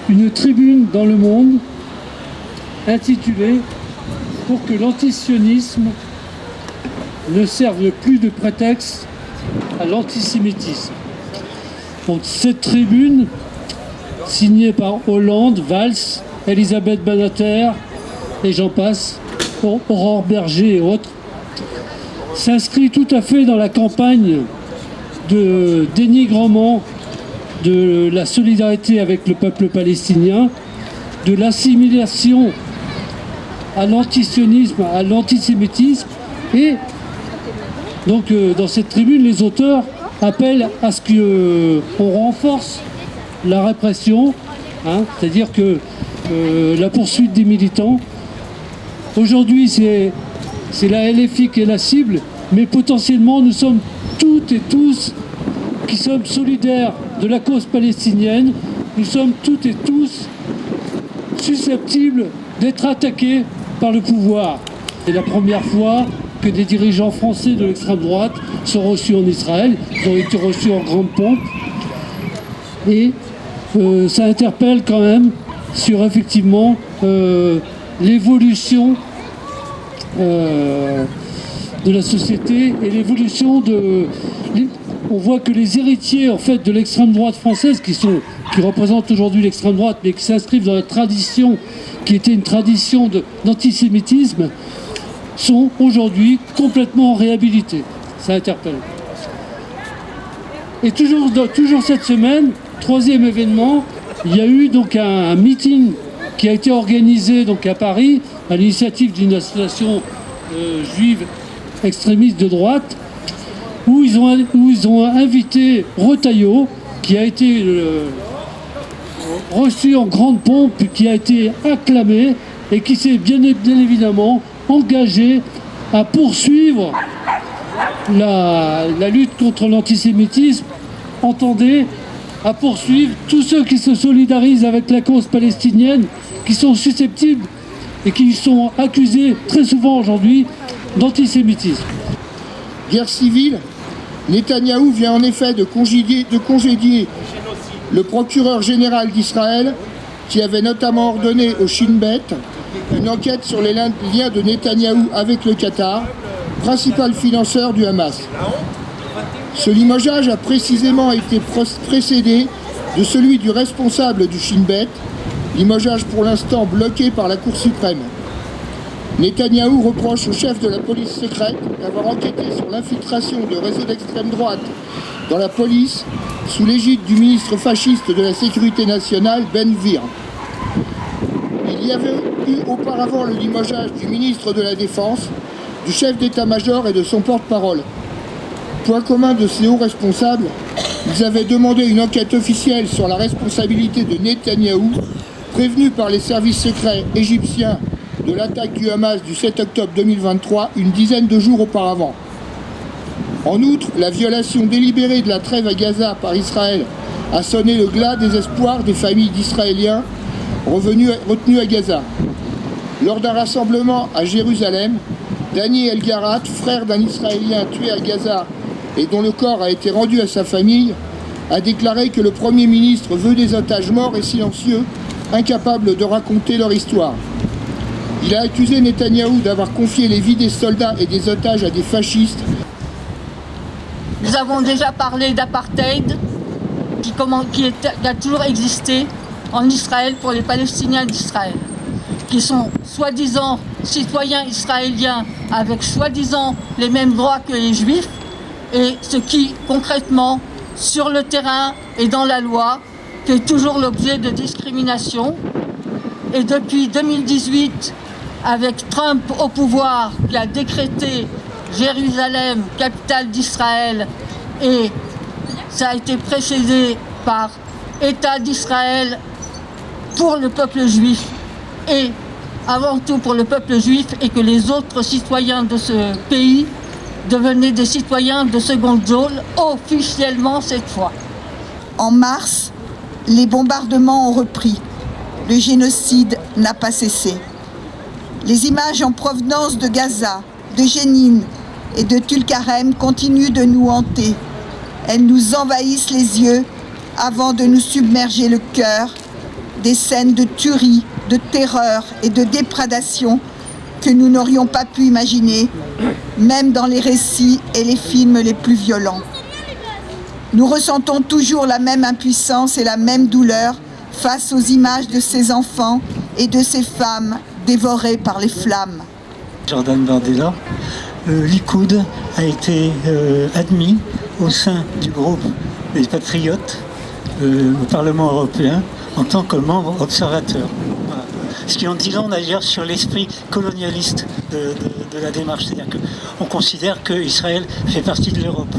une tribune dans Le Monde intitulée « Pour que l'antisionisme ne serve plus de prétexte à l'antisémitisme ». Donc cette tribune, signée par Hollande, Valls, Elisabeth Badinter et j'en passe, Aurore Berger et autres, s'inscrit tout à fait dans la campagne de dénigrement de la solidarité avec le peuple palestinien, de l'assimilation à l'antisionisme, à l'antisémitisme. Et donc dans cette tribune, les auteurs appellent à ce qu'on renforce la répression, c'est-à-dire que la poursuite des militants. Aujourd'hui, c'est la LFI qui est la cible, mais potentiellement nous sommes toutes et tous qui sommes solidaires de la cause palestinienne. Nous sommes toutes et tous susceptibles d'être attaqués par le pouvoir. C'est la première fois que des dirigeants français de l'extrême droite sont reçus en Israël. Ils ont été reçus en grande pompe. Et ça interpelle quand même sur effectivement l'évolution de la société et l'évolution de... On voit que les héritiers en fait de l'extrême droite française qui représentent aujourd'hui l'extrême droite mais qui s'inscrivent dans la tradition qui était une tradition d'antisémitisme sont aujourd'hui complètement réhabilités. Ça interpelle. Et toujours cette semaine, troisième événement, il y a eu donc un meeting qui a été organisé donc à Paris à l'initiative d'une association juive extrémiste de droite où ils ont invité Retailleau qui a été reçu en grande pompe, qui a été acclamé et qui s'est bien évidemment engagé à poursuivre la lutte contre l'antisémitisme. Entendez, à poursuivre tous ceux qui se solidarisent avec la cause palestinienne, qui sont susceptibles et qui sont accusés très souvent aujourd'hui d'antisémitisme. Guerre civile, Netanyahou vient en effet de congédier le procureur général d'Israël qui avait notamment ordonné au Shin Bet une enquête sur les liens de Netanyahou avec le Qatar, principal financeur du Hamas. Ce limogeage a précisément été précédé de celui du responsable du Shin Bet, limogeage pour l'instant bloqué par la Cour suprême. Netanyahou reproche au chef de la police secrète d'avoir enquêté sur l'infiltration de réseaux d'extrême droite dans la police sous l'égide du ministre fasciste de la Sécurité nationale, Ben Gvir. Il y avait eu auparavant le limogeage du ministre de la Défense, du chef d'état-major et de son porte-parole. Point commun de ces hauts responsables, ils avaient demandé une enquête officielle sur la responsabilité de Netanyahou, prévenu par les services secrets égyptiens de l'attaque du Hamas du 7 octobre 2023, une dizaine de jours auparavant. En outre, la violation délibérée de la trêve à Gaza par Israël a sonné le glas des espoirs des familles d'Israéliens retenus à Gaza. Lors d'un rassemblement à Jérusalem, Dani El-Garat, frère d'un Israélien tué à Gaza et dont le corps a été rendu à sa famille, a déclaré que le Premier ministre veut des otages morts et silencieux, incapables de raconter leur histoire. Il a accusé Netanyahou d'avoir confié les vies des soldats et des otages à des fascistes. Nous avons déjà parlé d'apartheid qui a toujours existé en Israël pour les Palestiniens d'Israël, qui sont soi-disant citoyens israéliens avec soi-disant les mêmes droits que les Juifs, et ce qui concrètement, sur le terrain et dans la loi, fait toujours l'objet de discrimination. Et depuis 2018, avec Trump au pouvoir, qui a décrété Jérusalem, capitale d'Israël, et ça a été précédé par État d'Israël pour le peuple juif, et avant tout pour le peuple juif, et que les autres citoyens de ce pays devenaient des citoyens de seconde zone, officiellement cette fois. En mars, les bombardements ont repris. Le génocide n'a pas cessé. Les images en provenance de Gaza, de Jénine et de Tulkarem continuent de nous hanter. Elles nous envahissent les yeux avant de nous submerger le cœur des scènes de tuerie, de terreur et de déprédation que nous n'aurions pas pu imaginer, même dans les récits et les films les plus violents. Nous ressentons toujours la même impuissance et la même douleur face aux images de ces enfants et de ces femmes dévorées par les flammes. Jordan Bardella, Likoud a été admis au sein du groupe des Patriotes au Parlement européen en tant que membre observateur. Voilà. Ce qui en dit long d'ailleurs sur l'esprit colonialiste de la démarche. C'est-à-dire qu'on considère qu'Israël fait partie de l'Europe.